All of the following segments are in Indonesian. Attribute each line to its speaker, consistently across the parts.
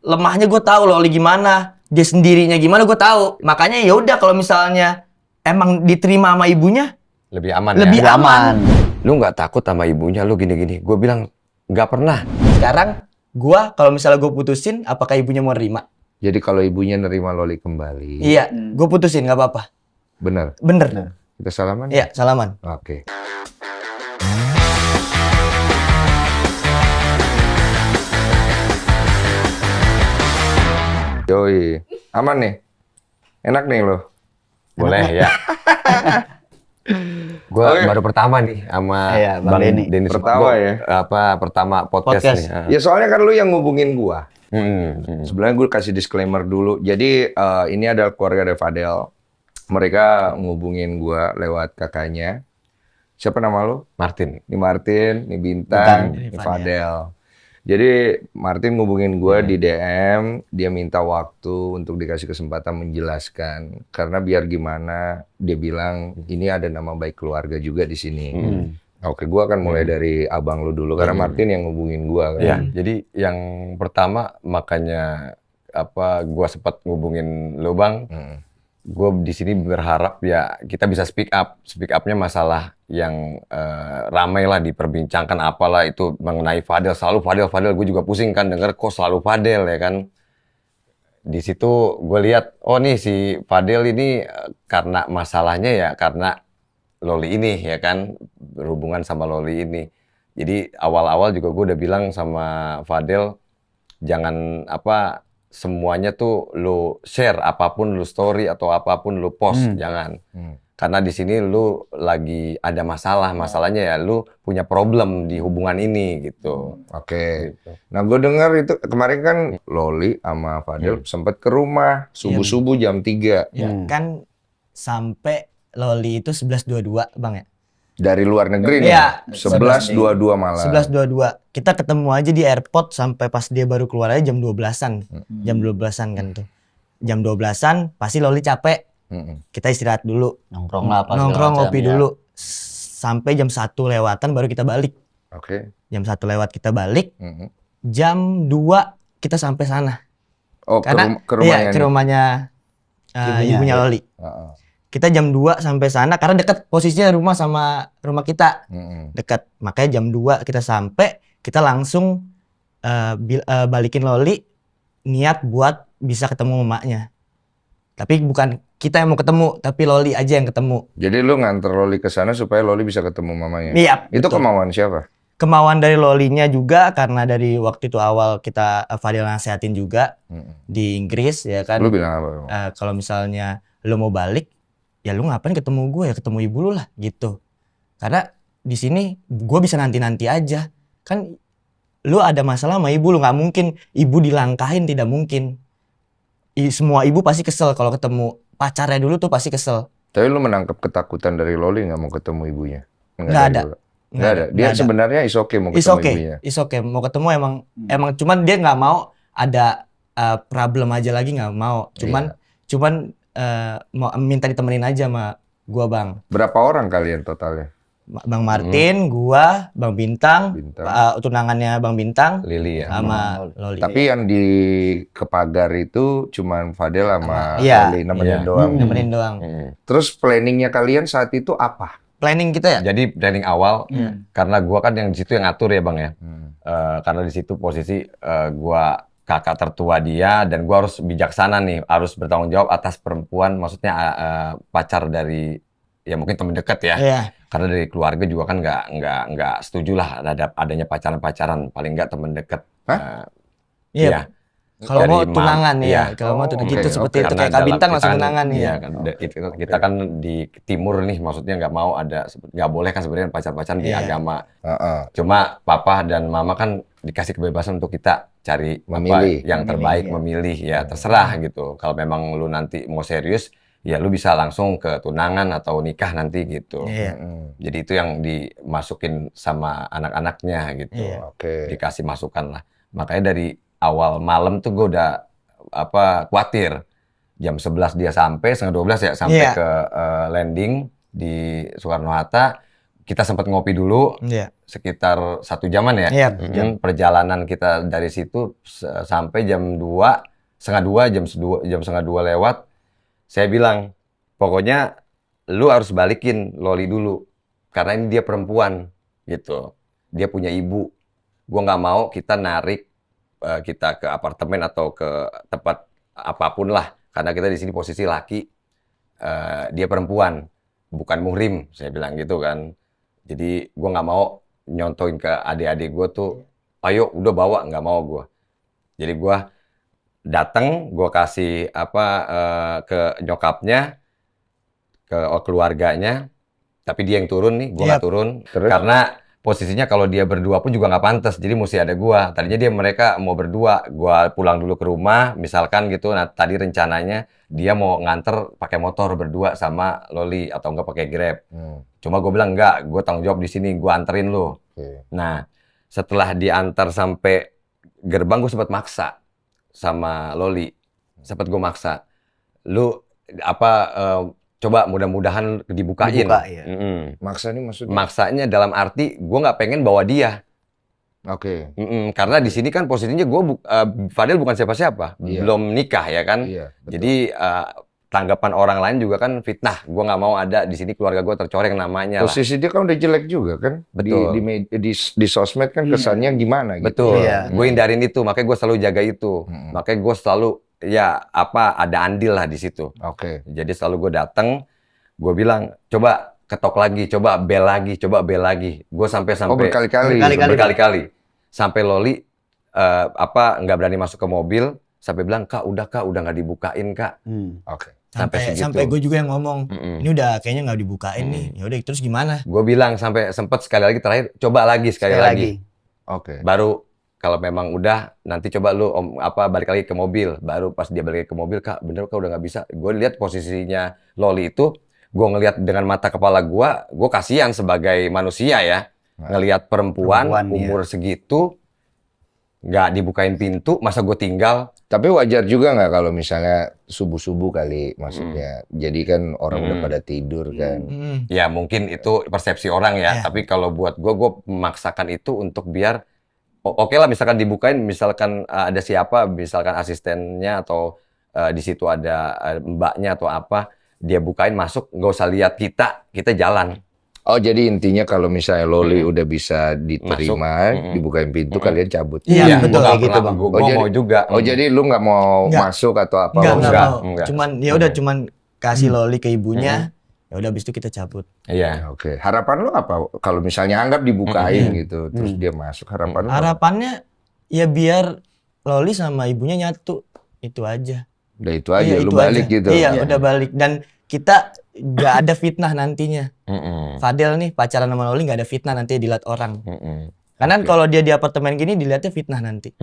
Speaker 1: lemahnya gue tahu Loli gimana, dia sendirinya gimana gue tahu. Makanya ya udah kalau misalnya emang diterima sama ibunya
Speaker 2: lebih aman
Speaker 1: lebih
Speaker 2: ya?
Speaker 1: aman.
Speaker 2: Lu nggak takut sama ibunya lu gini-gini? Gue bilang nggak pernah.
Speaker 1: Sekarang gue kalau misalnya gue putusin, apakah ibunya mau nerima?
Speaker 3: Jadi kalau ibunya nerima Loli kembali.
Speaker 1: Iya, gue putusin nggak apa-apa.
Speaker 3: Bener.
Speaker 1: Bener.
Speaker 3: Kita salaman?
Speaker 1: Iya, salaman.
Speaker 3: Oke. Yoi, aman nih, enak nih lo.
Speaker 2: Boleh ya. Gue
Speaker 3: Oke.
Speaker 2: baru pertama nih sama
Speaker 4: Iya, Bang Denny.
Speaker 2: Denny.
Speaker 3: Pertama
Speaker 2: Gua,
Speaker 3: ya?
Speaker 2: pertama podcast
Speaker 1: Podcast.
Speaker 2: nih.
Speaker 3: Ya soalnya kan lu yang ngubungin gua.
Speaker 2: Hmm.
Speaker 3: Sebenarnya gue kasih disclaimer dulu. Jadi ini adalah keluarga dari Fadel. Mereka ngubungin gua lewat kakaknya. Siapa nama lu?
Speaker 2: Martin.
Speaker 3: Ini Martin, ini Bintang,
Speaker 1: Bintang.
Speaker 3: ini Fadel. Jadi Martin ngubungin gue di DM, dia minta waktu untuk dikasih kesempatan menjelaskan. Karena biar gimana, dia bilang ini ada nama baik keluarga juga di sini. Oke, gue akan mulai dari abang lu dulu, karena Martin yang ngubungin gue. Kan?
Speaker 2: Ya, jadi yang pertama makanya gue sempat ngubungin lu Bang. Gue di sini berharap ya kita bisa speak upnya masalah yang ramai lah diperbincangkan apalah itu mengenai Fadel, selalu Fadel gue juga pusing kan denger kok selalu Fadel ya kan. Di situ gue lihat oh nih si Fadel ini karena masalahnya ya karena Loli ini ya kan, berhubungan sama Loli ini. Jadi awal-awal juga gue udah bilang sama Fadel jangan semuanya tuh lu share apapun lu story atau apapun lu post jangan. Karena di sini lu lagi ada masalahnya ya lu punya problem di hubungan ini gitu.
Speaker 3: Oke. Nah gue dengar itu kemarin kan Loli sama Fadel sempat ke rumah subuh-subuh jam 3.
Speaker 1: Ya, kan sampai Loli itu 11.22 Bang ya.
Speaker 3: Dari luar negeri nih.
Speaker 1: Iya,
Speaker 3: 11.22 malam.
Speaker 1: 11.22. Kita ketemu aja di airport sampai pas dia baru keluar aja jam 12-an. Jam 12-an kan tuh. Jam 12-an pasti Loli capek. Kita istirahat dulu.
Speaker 4: Nongkrong lah apa
Speaker 1: Nongkrong
Speaker 4: segala
Speaker 1: ngopi
Speaker 4: macam, ya.
Speaker 1: dulu. Sampai jam 1 lewatan baru kita balik.
Speaker 3: Oke.
Speaker 1: Jam 1 lewat kita balik. Jam 2 kita sampai sana.
Speaker 3: Oh,
Speaker 1: Karena
Speaker 3: ke rumahnya.
Speaker 1: iya, ke rumahnya ibunya Loli. Kita jam 2 sampai sana karena dekat posisinya rumah sama rumah kita. Dekat. Makanya jam 2 kita sampai, kita langsung balikin Loli niat buat bisa ketemu mamanya. Tapi bukan kita yang mau ketemu, tapi Loli aja yang ketemu.
Speaker 3: Jadi lu nganter Loli ke sana supaya Loli bisa ketemu mamanya.
Speaker 1: Iya.
Speaker 3: Itu
Speaker 1: betul.
Speaker 3: kemauan siapa?
Speaker 1: Kemauan dari Lolinya juga karena dari waktu itu awal kita Fadel nasehatin juga di Inggris ya kan.
Speaker 3: Lu bilang apa?
Speaker 1: Kalau misalnya lu mau balik, ya lu ngapain ketemu gue ya ketemu ibu lu lah gitu. Karena di sini gue bisa nanti-nanti aja. Kan lu ada masalah sama ibu lu, nggak mungkin ibu dilangkahin, tidak mungkin. Semua ibu pasti kesel kalau ketemu pacarnya dulu tuh pasti kesel.
Speaker 3: Tapi lu menangkap ketakutan dari Loli nggak mau ketemu ibunya?
Speaker 1: Nggak ada.
Speaker 3: Nggak ada. Dia sebenarnya is okay mau ketemu ibunya.
Speaker 1: It's okay. Mau ketemu emang cuman dia nggak mau ada problem aja lagi nggak mau. Cuman mau minta ditemenin aja sama gua Bang.
Speaker 3: Berapa orang kalian totalnya?
Speaker 1: Bang Martin, gua, Bang Bintang. Tunangannya Bang Bintang,
Speaker 2: Lili ya.
Speaker 1: sama Loli.
Speaker 3: Tapi yang di kepagar itu cuman Fadel sama
Speaker 1: Iya.
Speaker 3: Loli nemenin doang.
Speaker 1: Nemenin doang.
Speaker 3: Terus planningnya kalian saat itu apa?
Speaker 1: Planning kita ya?
Speaker 2: Jadi planning awal karena gua kan yang di situ yang ngatur ya Bang ya. Karena di situ posisi gua kakak tertua dia dan gua harus bijaksana nih, harus bertanggung jawab atas perempuan, maksudnya pacar dari ya mungkin teman dekat ya.
Speaker 1: Iya.
Speaker 2: Karena dari keluarga juga kan nggak setuju lah ada adanya pacaran paling nggak teman dekat.
Speaker 1: Iya. Kalau mau tunangan ya, kalau mau tunangan gitu seperti itu kayak Kak Bintang langsung tunangan
Speaker 2: ya.
Speaker 1: ya.
Speaker 2: Kan, kita kan di timur nih, maksudnya nggak mau ada, nggak boleh kan sebenarnya pacar-pacaran di agama. Cuma papa dan mama kan dikasih kebebasan untuk kita cari
Speaker 3: memilih
Speaker 2: yang terbaik, memilih ya terserah gitu. Kalau memang lu nanti mau serius, ya lu bisa langsung ke tunangan atau nikah nanti gitu. Jadi itu yang dimasukin sama anak-anaknya gitu. Dikasih masukan lah. Makanya dari awal malam tuh gue udah khawatir. Jam 11 dia sampai, setengah 12 ya sampai ke landing di Soekarno-Hatta. kita sempat ngopi dulu, sekitar 1 jaman ya. Perjalanan kita dari situ sampai jam 2, setengah 2, jam setengah 2 lewat. Saya bilang, pokoknya lu harus balikin Loli dulu, karena ini dia perempuan gitu. Dia punya ibu. Gua nggak mau kita narik kita ke apartemen atau ke tempat apapun lah, karena kita di sini posisi laki, dia perempuan, bukan muhrim, saya bilang gitu kan. Jadi gue nggak mau nyontoin ke adik-adik gue tuh, ayo udah bawa, nggak mau gue. Jadi gue datang, gue kasih ke nyokapnya, ke keluarganya, tapi dia yang turun nih, gue nggak turun. Terus? Karena posisinya kalau dia berdua pun juga nggak pantas, jadi mesti ada gue. Tadinya mereka mau berdua, gue pulang dulu ke rumah, misalkan gitu. Nah tadi rencananya dia mau nganter pakai motor berdua sama Loli atau enggak pakai Grab. Cuma gue bilang enggak, gue tanggung jawab di sini, gue anterin lo. Nah setelah diantar sampai gerbang, gue sempat maksa sama Loli, sempat gue maksa, lu coba mudah-mudahan dibukain.
Speaker 3: Maksa ini maksudnya?
Speaker 2: Maksanya dalam arti gue nggak pengen bawa dia. Karena di sini kan posisinya Fadil bukan siapa-siapa, belum nikah ya kan. Jadi tanggapan orang lain juga kan fitnah. Gue nggak mau ada di sini keluarga gue tercoreng namanya.
Speaker 3: Posisi dia kan udah jelek juga kan.
Speaker 2: Betul.
Speaker 3: Di sosmed kan kesannya gimana gitu.
Speaker 2: Betul. Gue hindarin itu, makanya gue selalu jaga itu. Makanya gue selalu ada andil lah di situ. Jadi selalu gue datang, gue bilang coba ketok lagi, coba bel lagi. Gue sampai berkali-kali. Sampai Loli nggak berani masuk ke mobil, sampai bilang kak udah nggak dibukain kak.
Speaker 1: Sampai gue juga yang ngomong, ini udah kayaknya nggak dibukain nih. Ya udah terus gimana?
Speaker 2: Gue bilang sampai sempet sekali lagi terakhir, coba lagi sekali lagi. Baru kalau memang udah, nanti coba lu balik lagi ke mobil. Baru pas dia balik ke mobil, kak bener kak udah nggak bisa. Gue lihat posisinya Loli itu, gue ngelihat dengan mata kepala gue kasihan sebagai manusia ya. Ngelihat perempuan umur segitu, nggak dibukain pintu, masa gue tinggal.
Speaker 3: Tapi wajar juga nggak kalau misalnya subuh-subuh kali maksudnya. Jadi kan orang udah pada tidur kan.
Speaker 2: Ya mungkin itu persepsi orang ya. Tapi kalau buat gue memaksakan itu untuk biar oke lah, misalkan dibukain, misalkan ada siapa, misalkan asistennya atau di situ ada mbaknya atau apa, dia bukain masuk, nggak usah lihat kita jalan.
Speaker 3: Oh jadi intinya kalau misalnya Loli udah bisa diterima, dibukain pintu, kalian cabut.
Speaker 1: Iya betul kayak gitu bang.
Speaker 2: Gue mau juga.
Speaker 3: Oh jadi lu nggak mau masuk atau apa?
Speaker 1: Enggak. Cuman kasih Loli ke ibunya. Ya udah habis itu kita cabut.
Speaker 2: Iya.
Speaker 3: Harapan lo apa kalau misalnya anggap dibukain gitu, terus dia masuk, harapan lo?
Speaker 1: Harapannya ya biar Loli sama ibunya nyatu, itu aja.
Speaker 3: Udah itu aja, lu balik gitu.
Speaker 1: Iya, udah balik dan kita nggak ada fitnah nantinya. Fadil nih pacaran sama Loli nggak ada fitnah nanti dilihat orang. Karena kalau dia di apartemen gini dilihatnya fitnah nanti.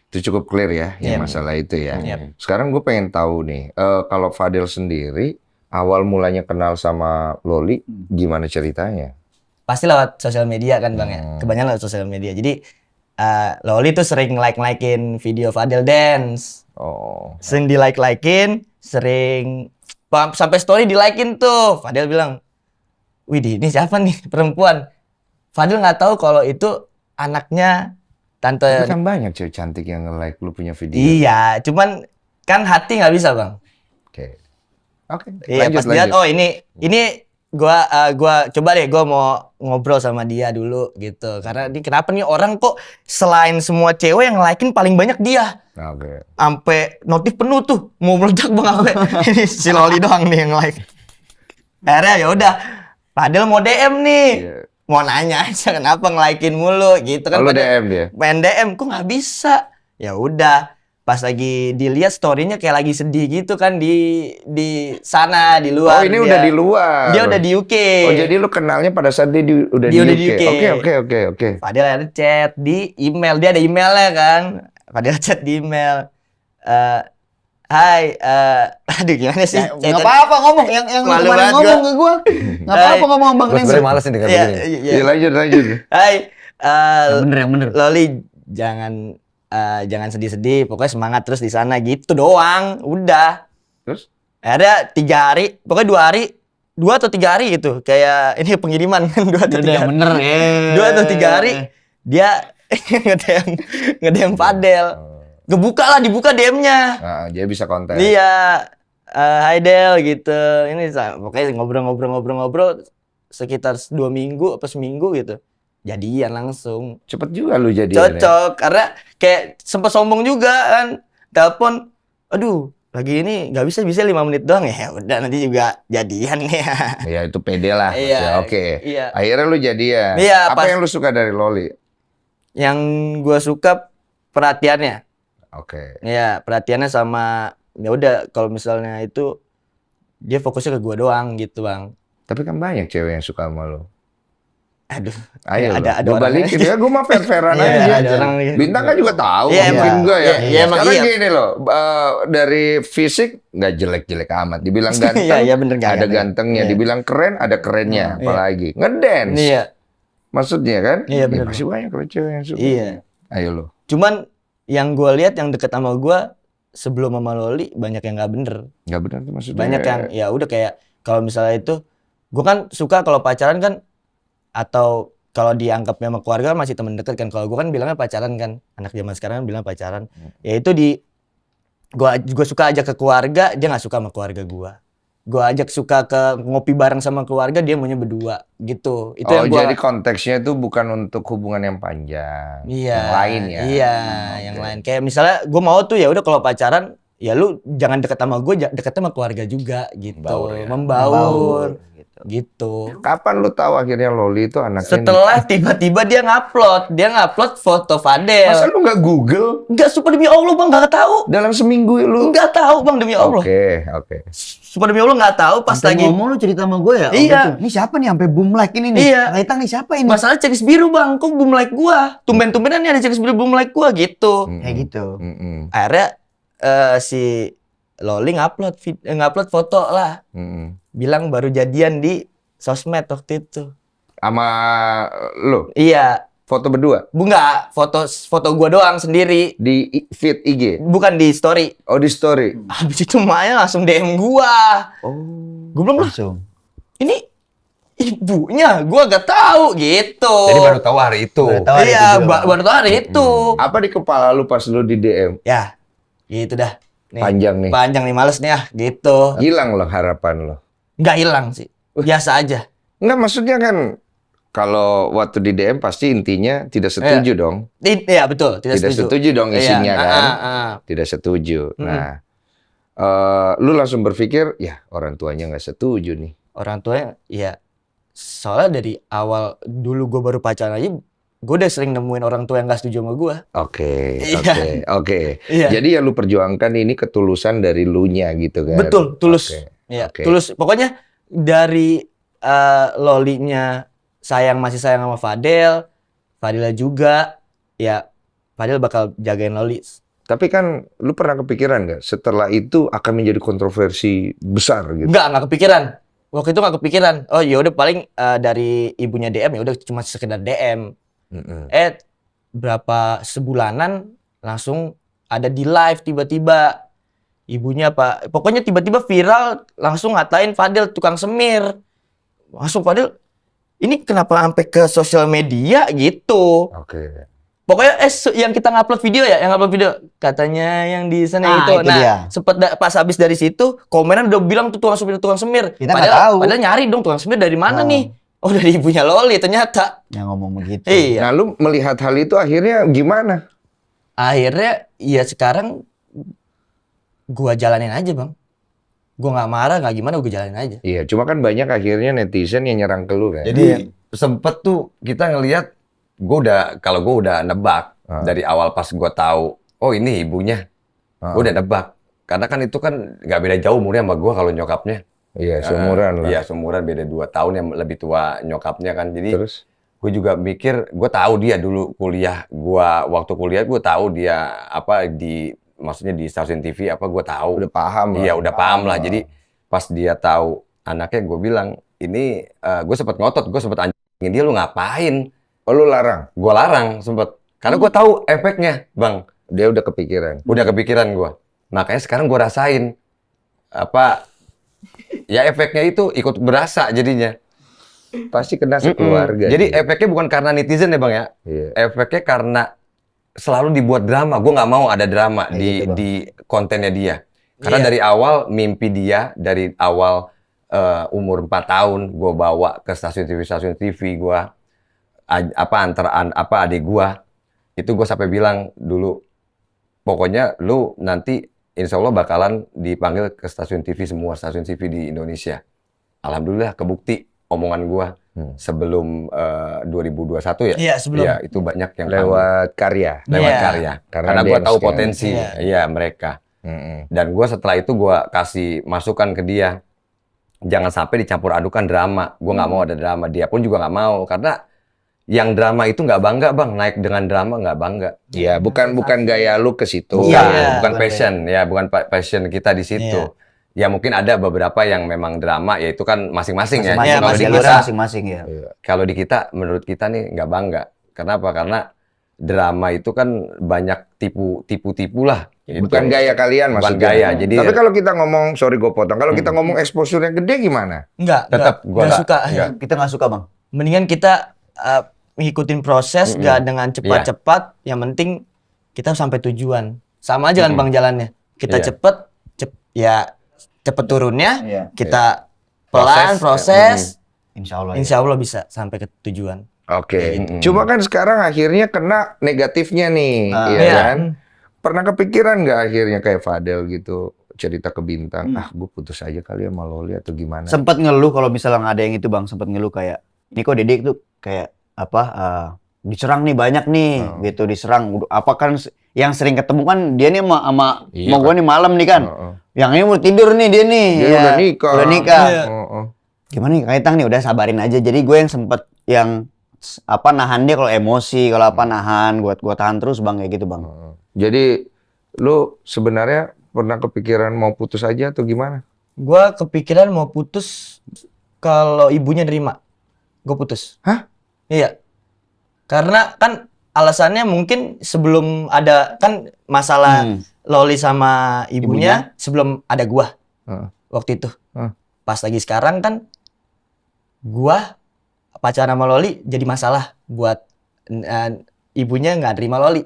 Speaker 3: Itu cukup clear ya, yang masalah itu ya. Sekarang gue pengen tahu nih, kalau Fadil sendiri awal mulanya kenal sama Loli, gimana ceritanya?
Speaker 1: Pasti lewat sosial media kan bang ya, kebanyakan lewat sosial media. Jadi Loli tuh sering like-likein video Fadil dance. Sering di-like-likein, sering sampai story di-likein tuh. Fadil bilang, widih ini siapa nih perempuan? Fadil nggak tahu kalau itu anaknya tante.
Speaker 3: Tapi kan banyak cewek cantik yang nge-like lu punya video.
Speaker 1: Iya, cuman kan hati nggak bisa bang. Iya, pas lihat ini gua coba deh, gua mau ngobrol sama dia dulu gitu. Karena kenapa nih orang kok selain semua cewek yang like-in paling banyak dia. Sampai notif penuh tuh, mau meledak bang sampai ini si Loli doang nih yang like. Akhirnya ya udah, Fadil mau DM nih. Mau nanya aja kenapa nge-like-in mulu gitu kan.
Speaker 3: Lu DM dia?
Speaker 1: Main DM kok nggak bisa. Ya udah. Pas lagi dilihat story-nya kayak lagi sedih gitu kan di sana di luar.
Speaker 3: Oh ini udah di luar.
Speaker 1: Dia udah di UK.
Speaker 3: Oh jadi lu kenalnya pada saat dia udah di UK. Oke.
Speaker 1: Padahal ada chat di email, dia ada emailnya kan. Padahal chat di email. Hai, aduh gimana sih?
Speaker 4: Nggak apa-apa ngomong yang kemarin ngomong ke gue. Nggak apa-apa ngomong Bang Renzi.
Speaker 2: Gue sebenernya males nih dengar begini.
Speaker 3: Iya lanjut.
Speaker 1: Hai,
Speaker 4: yang bener.
Speaker 1: Loli jangan sedih-sedih, pokoknya semangat terus di sana gitu doang, udah.
Speaker 3: Terus?
Speaker 1: Ada 3 hari, pokoknya 2 hari 2 atau 3 hari gitu. Kayak ini pengiriman kan 2 atau 3 hari.
Speaker 4: Bener ya.
Speaker 1: 2 atau 3 hari dia nge-DM Fadel. Dibuka DM-nya.
Speaker 3: Nah, dia bisa konten.
Speaker 1: Iya. Hai Del gitu. Ini pokoknya ngobrol sekitar 2 minggu apa seminggu gitu. Jadian langsung.
Speaker 3: Cepet juga lu jadian.
Speaker 1: Cocok karena kayak sempet sombong juga kan. Telepon, aduh, lagi ini nggak bisa 5 menit doang ya. Udah nanti juga jadian ya.
Speaker 3: Ya itu pede lah.
Speaker 1: Iya.
Speaker 3: Oke.
Speaker 1: Iya.
Speaker 3: Akhirnya lu jadian.
Speaker 1: Iya,
Speaker 3: Apa
Speaker 1: pas-
Speaker 3: yang lu suka dari Loli?
Speaker 1: Yang gua suka perhatiannya.
Speaker 3: Oke.
Speaker 1: Iya, perhatiannya sama ya udah kalau misalnya itu dia fokusnya ke gua doang gitu, Bang.
Speaker 3: Tapi kan banyak cewek yang suka sama lu.
Speaker 1: Aduh.
Speaker 3: Ayo
Speaker 1: ada
Speaker 3: lu. Gua
Speaker 1: orang-
Speaker 3: balikin ya, gua mah fair-fairan
Speaker 1: Iya,
Speaker 3: aja.
Speaker 1: ada orang gitu.
Speaker 3: Bintang kan juga tahu,
Speaker 1: Iya,
Speaker 3: mungkin
Speaker 1: emang.
Speaker 3: enggak ya.
Speaker 1: Iya, emang
Speaker 3: Sekarang
Speaker 1: iya.
Speaker 3: gini loh, dari fisik nggak jelek-jelek amat. Dibilang ganteng,
Speaker 1: Iya, bener, nggak
Speaker 3: ada
Speaker 1: ganteng.
Speaker 3: gantengnya.
Speaker 1: Iya.
Speaker 3: Dibilang keren, ada kerennya.
Speaker 1: Iya.
Speaker 3: Apalagi ngedance.
Speaker 1: Iya.
Speaker 3: Maksudnya kan?
Speaker 1: Iya, bener.
Speaker 3: Ya, masih banyak loh cewek yang suka.
Speaker 1: Iya.
Speaker 3: Ayo lo.
Speaker 1: Cuman yang gua lihat yang deket sama gua sebelum sama Loli banyak yang nggak bener.
Speaker 3: Nggak benar tuh maksudnya.
Speaker 1: Banyak yang ya udah kayak kalau misalnya itu gua kan suka kalau pacaran kan atau kalau dianggapnya sama keluarga masih temen deket kan. Kalau gua kan bilangnya pacaran kan. Anak zaman sekarang kan bilang pacaran. Ya itu gua suka ajak ke keluarga, dia nggak suka sama keluarga gua. Gua ajak suka ke ngopi bareng sama keluarga, dia maunya berdua gitu. Itu yang gua
Speaker 3: jadi konteksnya itu bukan untuk hubungan yang panjang.
Speaker 1: iya,
Speaker 3: Yang lain ya.
Speaker 1: Iya, yang lain. Kayak misalnya gue mau tuh ya udah kalau pacaran ya lu jangan deket sama gue, deket sama keluarga juga gitu.
Speaker 2: Membaur ya.
Speaker 1: Membaur. Gitu.
Speaker 3: Kapan lu tahu akhirnya Loli itu anaknya?
Speaker 1: Setelah tiba-tiba dia ngupload foto Fadel.
Speaker 3: Masa lu nggak Google?
Speaker 1: Enggak, sumpah demi Allah Bang, nggak tahu.
Speaker 3: Dalam seminggu lu?
Speaker 1: Enggak tahu Bang, demi Allah.
Speaker 3: Oke.
Speaker 1: Sumpah demi Allah nggak tahu pas
Speaker 4: Sampai
Speaker 1: lagi.
Speaker 4: ngomong lu cerita sama gue ya.
Speaker 1: Iya.
Speaker 4: gitu. Ini siapa nih sampai boom like ini nih?
Speaker 1: Iya.
Speaker 4: Kaitang nih siapa ini?
Speaker 1: Masalah checklist biru Bang, kok belum like gua. Tumben-tumbenan nih ada checklist biru belum like gua gitu.
Speaker 4: Kayak gitu.
Speaker 1: Akhirnya si Loli ngupload foto lah. Bilang baru jadian di sosmed waktu itu.
Speaker 3: Sama lu?
Speaker 1: Iya.
Speaker 3: Foto berdua?
Speaker 1: Enggak, foto gua doang sendiri.
Speaker 3: Di feed IG?
Speaker 1: Bukan di story.
Speaker 3: Oh di story?
Speaker 1: Habis itu Maya langsung DM gua. Gua bilang,
Speaker 4: Langsung.
Speaker 1: ini ibunya, gua gak tahu gitu.
Speaker 2: Jadi baru tahu hari itu.
Speaker 1: Iya, baru tahu hari itu.
Speaker 3: Apa di kepala lu pas lu di DM?
Speaker 1: Ya, gitu dah. Nih,
Speaker 3: Panjang nih.
Speaker 1: Panjang nih, males nih gitu.
Speaker 3: Hilang loh harapan lo.
Speaker 1: Nggak hilang sih. Biasa aja.
Speaker 3: Enggak, maksudnya kan kalau waktu di DM pasti intinya tidak setuju dong.
Speaker 1: Iya, betul. Tidak
Speaker 3: setuju dong isinya
Speaker 1: Iya,
Speaker 3: kan. Tidak setuju.
Speaker 1: Mm-mm.
Speaker 3: Nah, lu langsung berpikir, ya orang tuanya nggak setuju nih.
Speaker 1: Orang tuanya, ya soalnya dari awal dulu gue baru pacaran aja, gue udah sering nemuin orang tua yang nggak setuju sama gue.
Speaker 3: Oke.
Speaker 1: Iya.
Speaker 3: Jadi yang lu perjuangkan ini ketulusan dari lu nya gitu kan.
Speaker 1: Betul, tulus.
Speaker 3: Oke.
Speaker 1: Iya,
Speaker 3: Oke.
Speaker 1: tulus. Pokoknya dari Lolinya masih sayang sama Fadel, Fadila juga, ya Fadel bakal jagain Loli.
Speaker 3: Tapi kan lu pernah kepikiran nggak setelah itu akan menjadi kontroversi besar gitu?
Speaker 1: Nggak kepikiran. Waktu itu nggak kepikiran. Oh ya udah paling dari ibunya DM ya udah cuma sekedar DM. Berapa sebulanan langsung ada di live tiba-tiba. Ibunya pokoknya tiba-tiba viral langsung ngatain Fadel tukang semir. Langsung Fadel, ini kenapa sampai ke sosial media gitu.
Speaker 3: Oke.
Speaker 1: Pokoknya yang kita ngupload video ya, yang upload video katanya yang di sana itu.
Speaker 4: Itu
Speaker 1: Nah,
Speaker 4: dia.
Speaker 1: pas habis dari situ komenan udah bilang tuh tukang semir.
Speaker 4: Kita nggak tahu.
Speaker 1: Padahal nyari dong tukang semir dari mana nih? Oh, dari ibunya Loli ternyata.
Speaker 4: Yang ngomong begitu.
Speaker 1: Iya.
Speaker 3: Nah, lu melihat hal itu akhirnya gimana?
Speaker 1: Akhirnya ya sekarang gua jalanin aja, Bang. Gua nggak marah, nggak gimana, gua jalanin aja.
Speaker 3: Iya, cuma kan banyak akhirnya netizen yang nyerang ke lu kan.
Speaker 2: Jadi sempet tuh kita ngelihat, kalau gue udah nebak dari awal pas gue tahu, oh ini ibunya, gue udah nebak. Karena kan itu kan nggak beda jauh umurnya sama gue kalau nyokapnya.
Speaker 3: Iya, seumuran lah.
Speaker 2: Iya, seumuran beda 2 tahun yang lebih tua nyokapnya kan. Jadi
Speaker 3: Terus?
Speaker 2: gue juga mikir, gue tahu dia dulu kuliah. Waktu kuliah gue tahu dia maksudnya di stasiun TV gue tahu.
Speaker 3: Udah paham lah.
Speaker 2: Iya, udah paham lah. Jadi pas dia tahu anaknya, gue bilang, ini gue sempet ngotot, gue sempet anjingin dia, lu ngapain?
Speaker 3: Oh, lu larang?
Speaker 2: Gue larang sempet. Karena gue tahu efeknya, Bang.
Speaker 3: Dia udah kepikiran.
Speaker 2: Udah kepikiran gue. Makanya sekarang gue rasain Ya efeknya itu ikut berasa jadinya.
Speaker 3: Pasti kena sekeluarga.
Speaker 2: Jadi efeknya bukan karena netizen ya Bang ya. Efeknya karena selalu dibuat drama. Gue nggak mau ada drama di kontennya dia. Karena dari awal mimpi dia, dari awal umur 4 tahun gue bawa ke stasiun TV gue, adik gue, itu gue sampai bilang dulu, pokoknya lu nanti insya Allah bakalan dipanggil ke stasiun TV semua, stasiun TV di Indonesia. Alhamdulillah kebukti omongan gua sebelum 2021 ya.
Speaker 1: Iya, sebelum.
Speaker 2: Iya, itu banyak yang
Speaker 3: lewat karya.
Speaker 2: Lewat karya. Karena gua tahu potensi mereka. Dan gua setelah itu gua kasih masukan ke dia. Jangan sampai dicampur adukan drama. Gua nggak mau ada drama. Dia pun juga nggak mau karena yang drama itu nggak bangga Bang, naik dengan drama nggak bangga.
Speaker 3: Iya, bukan gaya lu ke situ.
Speaker 2: Bukan passion, bukan passion kita di situ. Ya mungkin ada beberapa yang memang drama, ya itu kan masing-masing ya.
Speaker 4: Kalau di kita masing-masing ya.
Speaker 2: Kalau di kita, menurut kita nih nggak bangga. Kenapa? Karena drama itu kan banyak tipu lah.
Speaker 3: Gitu. Bukan gaya kalian maksudnya.
Speaker 2: Bukan gaya. Jadi
Speaker 3: tapi kalau kita ngomong, sorry gue potong, kalau kita ngomong exposure-nya gede gimana?
Speaker 2: Tetap gua
Speaker 1: nggak suka.
Speaker 4: Kita nggak suka Bang.
Speaker 1: Mendingan kita ngikutin proses, nggak dengan cepat-cepat. Yang penting kita sampai tujuan. Sama aja kan Bang jalannya. Kita cepet turunnya, kita pelan proses.
Speaker 4: Insya
Speaker 1: Allah bisa sampai ke tujuan.
Speaker 3: Oke. Cuma kan sekarang akhirnya kena negatifnya nih, kan? Pernah kepikiran nggak akhirnya kayak Fadel gitu cerita ke Bintang, gue putus aja kali ya sama Loli atau gimana?
Speaker 4: Sempat ngeluh kalau misalnya nggak ada yang itu Bang, sempat ngeluh kayak, ini kok Dedek tuh kayak diserang nih banyak nih, gitu diserang. Apa kan yang sering ketemu kan dia nih sama gue nih malam nih kan. Yang ini mau tidur nih dia nih.
Speaker 3: Dia udah nikah.
Speaker 4: Gimana nih Kaitang nih, udah sabarin aja. Jadi gue yang sempet yang nahan dia kalau emosi, kalau nahan, gue tahan terus Bang, kayak gitu Bang.
Speaker 3: Jadi lu sebenarnya pernah kepikiran mau putus aja atau gimana?
Speaker 1: Gue kepikiran mau putus kalau ibunya nerima. Gue putus.
Speaker 3: Hah?
Speaker 1: Iya. Karena kan alasannya mungkin sebelum ada kan masalah Loli sama ibunya sebelum ada gua. Waktu itu. Pas lagi sekarang kan gua pacaran sama Loli jadi masalah buat ibunya nggak terima Loli.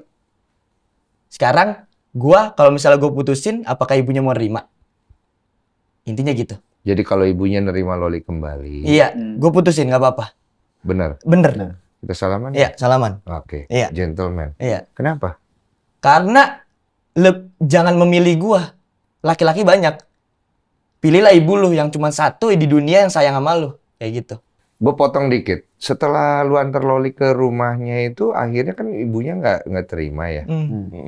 Speaker 1: Sekarang gua kalau misalnya gua putusin, apakah ibunya mau nerima? Intinya gitu.
Speaker 3: Jadi kalau ibunya nerima Loli kembali.
Speaker 1: Iya, gua putusin nggak apa-apa.
Speaker 3: Bener. Kita salaman?
Speaker 1: Iya, salaman.
Speaker 3: Oke.
Speaker 1: Iya.
Speaker 3: Gentleman.
Speaker 1: Iya.
Speaker 3: Kenapa?
Speaker 1: Karena jangan memilih gua. Laki-laki banyak. Pilihlah ibu lu yang cuma satu di dunia yang sayang sama lu. Kayak gitu.
Speaker 3: Gue potong dikit. Setelah lu antar Loli ke rumahnya itu, akhirnya kan ibunya nggak terima ya.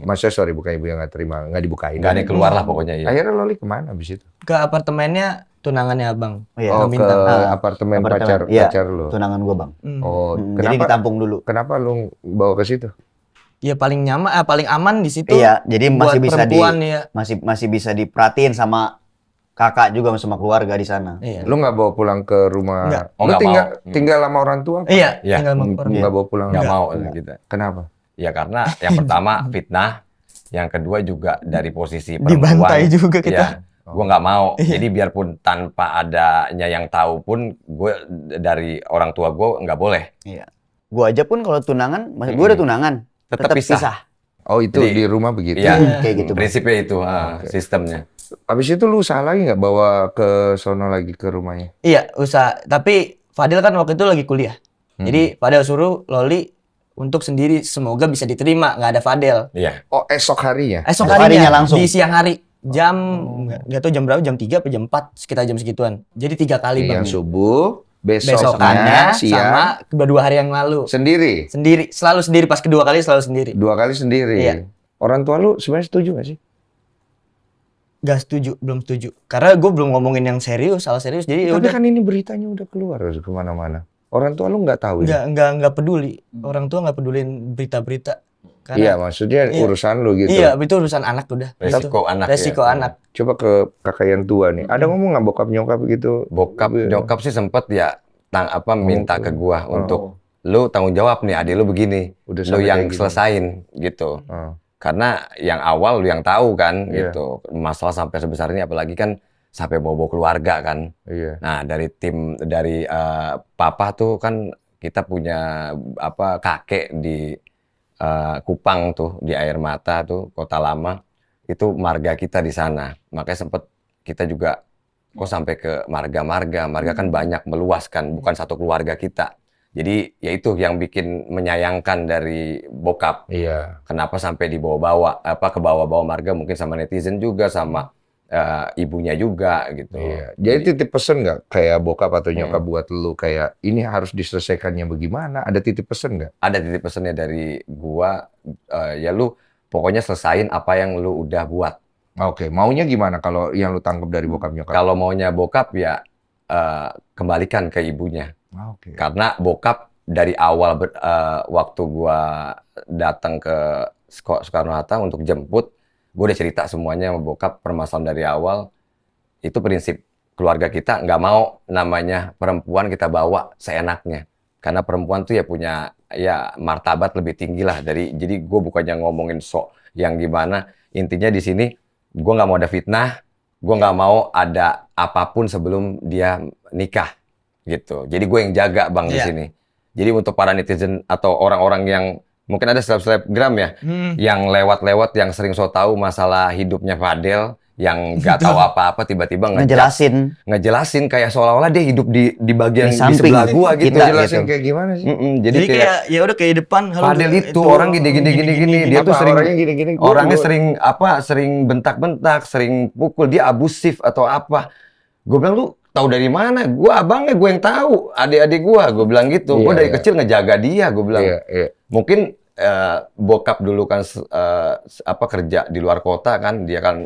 Speaker 3: Maksudnya sorry, bukan ibunya nggak terima, nggak dibukain.
Speaker 2: Nggak ada yang keluar lah pokoknya. Ya.
Speaker 3: Akhirnya Loli kemana abis itu?
Speaker 1: Ke apartemennya tunangannya Abang.
Speaker 3: Ke apartemen pacar lu.
Speaker 4: Tunangan gua Bang.
Speaker 3: Kenapa?
Speaker 4: Jadi ditampung dulu.
Speaker 3: Kenapa lu bawa ke situ?
Speaker 1: Ya paling nyaman, paling aman di situ.
Speaker 4: Iya, jadi masih bisa
Speaker 1: masih
Speaker 4: bisa diperhatiin sama kakak juga sama keluarga di sana.
Speaker 1: Iya.
Speaker 3: Lu nggak bawa pulang ke rumah?
Speaker 1: Enggak.
Speaker 3: Lu tinggal sama orang tua?
Speaker 1: Iya,
Speaker 2: tinggal
Speaker 1: sama orang tua.
Speaker 3: Nggak bawa pulang?
Speaker 2: Nggak mau kita.
Speaker 3: Kenapa?
Speaker 2: Ya karena yang pertama fitnah, yang kedua juga dari posisi perempuan.
Speaker 1: Dibantai juga kita.
Speaker 2: Ya, gue nggak mau. Jadi biarpun tanpa adanya yang tahu pun, gue dari orang tua gue nggak boleh.
Speaker 4: Iya. Gua aja pun kalau tunangan, gue udah tunangan, tetap pisah.
Speaker 3: Oh itu
Speaker 2: Jadi,
Speaker 3: di rumah begitu?
Speaker 2: Iya,
Speaker 4: kayak gitu.
Speaker 2: Prinsipnya itu, sistemnya.
Speaker 3: Habis itu lu usaha lagi nggak bawa ke sono lagi ke rumahnya?
Speaker 1: Iya, usaha. Tapi Fadil kan waktu itu lagi kuliah. Jadi Fadil suruh Loli untuk sendiri, semoga bisa diterima, nggak ada Fadel.
Speaker 2: Iya.
Speaker 3: Oh esok harinya?
Speaker 1: Esok harinya langsung. Di siang hari. Jam, nggak tahu jam berapa, jam 3 atau jam 4, sekitar jam segituan. Jadi 3 kali Bang.
Speaker 3: Yang subuh,
Speaker 1: besokannya,
Speaker 3: siang.
Speaker 1: sama kedua hari yang lalu.
Speaker 3: Sendiri?
Speaker 1: Sendiri, selalu sendiri, pas kedua kali selalu sendiri.
Speaker 3: 2 kali sendiri?
Speaker 1: Iya.
Speaker 3: Orang tua lu sebenarnya setuju nggak sih?
Speaker 1: Gak setuju, belum setuju. Karena gue belum ngomongin yang serius, hal serius. Jadi
Speaker 3: Tapi
Speaker 1: udah.
Speaker 3: kan ini beritanya udah keluar kemana-mana. Orang tua lu nggak tahu ya?
Speaker 1: Nggak peduli. Orang tua nggak pedulin berita-berita. Karena,
Speaker 3: iya, maksudnya urusan lu gitu.
Speaker 1: Iya, itu urusan anak udah.
Speaker 2: Resiko anak.
Speaker 1: Resiko anak.
Speaker 3: Coba ke kakak yang tua nih. Ada ngomong nggak bokap nyokap gitu?
Speaker 2: Bokap nyokap sih sempet ya minta ke gua untuk lu tanggung jawab nih adik lu begini.
Speaker 3: Udah
Speaker 2: lu yang selesain gitu. Karena yang awal lu yang tahu kan gitu. Masalah sampai sebesar ini apalagi kan sampai bawa keluarga kan.
Speaker 3: Iya.
Speaker 2: Nah, dari papa tuh kan kita punya kakek di Kupang tuh, di Air Mata tuh, Kota Lama. Itu marga kita di sana. Makanya sempet kita juga kok sampai ke marga-marga. Marga kan banyak, meluas kan, bukan satu keluarga kita. Jadi ya itu yang bikin menyayangkan dari bokap.
Speaker 3: Iya.
Speaker 2: Kenapa sampai dibawa-bawa, ke bawah-bawah marga, mungkin sama netizen juga, sama ibunya juga gitu.
Speaker 3: Iya. Jadi titip pesen nggak kayak bokap atau nyokap buat lu kayak ini harus diselesaikannya bagaimana? Ada titip pesen nggak?
Speaker 2: Ada titip pesennya dari gua, ya lu pokoknya selesain apa yang lu udah buat.
Speaker 3: Oke, maunya gimana kalau yang lu tangkap dari bokap nyokap?
Speaker 2: Kalau maunya bokap ya kembalikan ke ibunya.
Speaker 3: Oke.
Speaker 2: Karena bokap dari awal waktu gua datang ke Soekarno-Hatta untuk jemput, gua udah cerita semuanya sama bokap, permasalahan dari awal. Itu prinsip keluarga kita, nggak mau namanya perempuan kita bawa seenaknya. Karena perempuan tuh ya punya ya martabat lebih tinggi lah jadi gua bukannya ngomongin sok yang gimana. Intinya di sini gua nggak mau ada fitnah, gua nggak mau ada apapun sebelum dia nikah. Gitu. Jadi gue yang jaga Bang di sini. Jadi untuk para netizen atau orang-orang yang mungkin ada selebgram ya, yang lewat-lewat yang sering so tahu masalah hidupnya Fadel, yang nggak tahu apa-apa tiba-tiba ngejelasin kayak seolah-olah dia hidup di bagian di sebelah gua gitu.
Speaker 3: Ngejelasin kayak gimana sih?
Speaker 1: Jadi kayak ya udah kayak depan
Speaker 2: Fadel itu orang gini. Dia tuh sering
Speaker 3: orangnya gini-gini.
Speaker 2: Orangnya sering bentak-bentak, sering pukul, dia abusif atau apa. Gue bilang lu tahu dari mana? Gue abangnya, gue yang tahu. Adik-adik gue bilang gitu. Gue dari kecil ngejaga dia, gue bilang. Mungkin bokap dulu kan kerja di luar kota kan, dia kan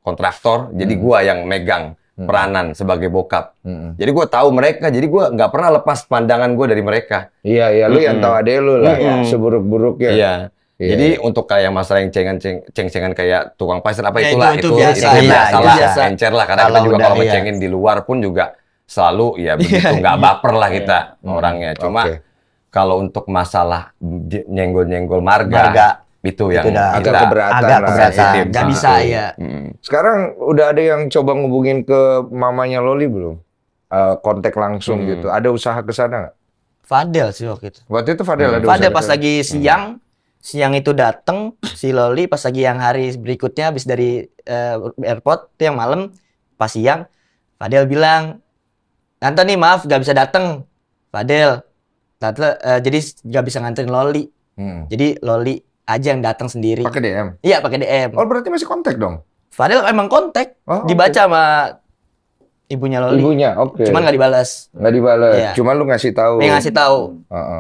Speaker 2: kontraktor. Jadi gue yang megang peranan sebagai bokap. Jadi gue tahu mereka. Jadi gue nggak pernah lepas pandangan gue dari mereka.
Speaker 3: Iya, lu yang tahu adek lu lah, seburuk-buruknya.
Speaker 2: Iya. Jadi untuk kayak masalah yang ceng-cengan kayak tukang pasir apa
Speaker 1: Ya,
Speaker 2: itulah
Speaker 1: itu biasa
Speaker 2: encer lah, karena kita juga kalau ngecengin di luar pun juga selalu ya begitu nggak baper lah kita orangnya. Cuma kalau untuk masalah nyenggol-nyenggol marga itu yang
Speaker 3: agak keberatan.
Speaker 1: Nggak bisa ya.
Speaker 3: Sekarang udah ada yang coba ngubungin ke mamanya Loli belum? Kontak langsung gitu. Ada usaha ke sana nggak?
Speaker 1: Fadel sih waktu itu.
Speaker 3: Waktu itu Fadel ada
Speaker 1: Fadel
Speaker 3: usaha
Speaker 1: pas lagi siang itu dateng, si Loli pas lagi yang hari berikutnya habis dari airport itu yang malam pas siang Fadel bilang, "Tante nih maaf gak bisa dateng." Fadel, Tante jadi gak bisa nganterin Loli. Jadi Loli aja yang datang sendiri.
Speaker 3: Pakai DM?
Speaker 1: Iya, pakai DM.
Speaker 3: Oh, berarti masih kontak dong?
Speaker 1: Fadel emang kontak, dibaca sama ibunya Loli.
Speaker 3: Ibunya, oke.
Speaker 1: Cuman gak dibalas.
Speaker 3: Nggak dibalas,
Speaker 1: Iya.
Speaker 3: Cuman lu ngasih tahu.
Speaker 1: Ngasih tahu.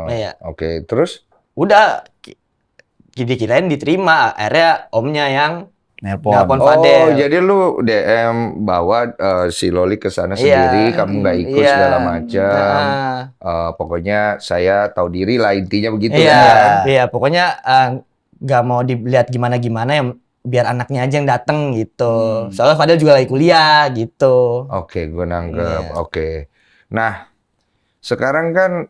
Speaker 1: Iya.
Speaker 3: Oke, terus?
Speaker 1: Udah dikirain diterima, akhirnya omnya yang nelpon
Speaker 3: Oh,
Speaker 1: Fadel.
Speaker 3: jadi lu DM bawa si Loli ke sana sendiri, kamu nggak ikut segala macam. Pokoknya saya tahu diri lah, intinya begitu kan?
Speaker 1: Iya, pokoknya nggak mau dilihat gimana-gimana ya, biar anaknya aja yang dateng gitu. Soalnya Fadel juga lagi kuliah gitu.
Speaker 3: Oke, gue nanggep. Oke. Nah, sekarang kan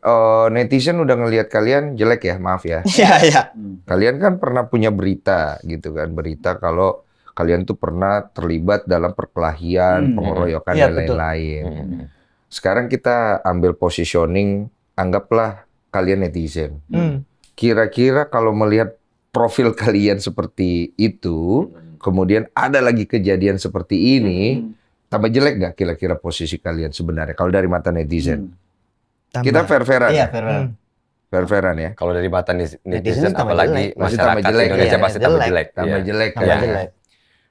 Speaker 3: netizen udah ngelihat kalian jelek ya, maaf ya.
Speaker 1: Iya.
Speaker 3: Kalian kan pernah punya berita gitu kan, berita kalau kalian tuh pernah terlibat dalam perkelahian, pengeroyokan dan lain-lain. Sekarang kita ambil positioning, anggaplah kalian netizen. Kira-kira kalau melihat profil kalian seperti itu, kemudian ada lagi kejadian seperti ini, tambah jelek nggak kira-kira posisi kalian sebenarnya kalau dari mata netizen? Kita fair-fairan.
Speaker 1: Iya,
Speaker 3: fair-fairan ya.
Speaker 2: Kalau dari mata netizen apalagi masyarakat
Speaker 3: jelek,
Speaker 2: Indonesia pasti tambah jelek.
Speaker 3: Tambah jelek.
Speaker 1: jelek.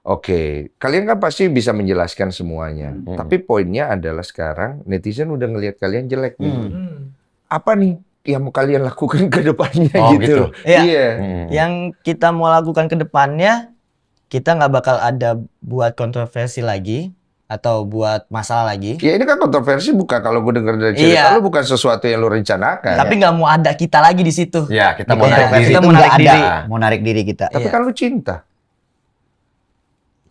Speaker 3: Oke, kalian kan pasti bisa menjelaskan semuanya. Tapi poinnya adalah sekarang netizen udah ngelihat kalian jelek nih. Apa nih yang mau kalian lakukan ke depannya gitu?
Speaker 1: Iya. Yang kita mau lakukan ke depannya, kita nggak bakal ada buat kontroversi lagi atau buat masalah lagi.
Speaker 3: Ya ini kan kontroversi bukan, kalau gue dengar dari cerita lu bukan sesuatu yang lu rencanakan.
Speaker 1: Tapi nggak mau ada kita lagi di situ.
Speaker 2: Ya, kita mau narik diri.
Speaker 4: Kita mau narik diri kita.
Speaker 3: Tapi kan lu cinta.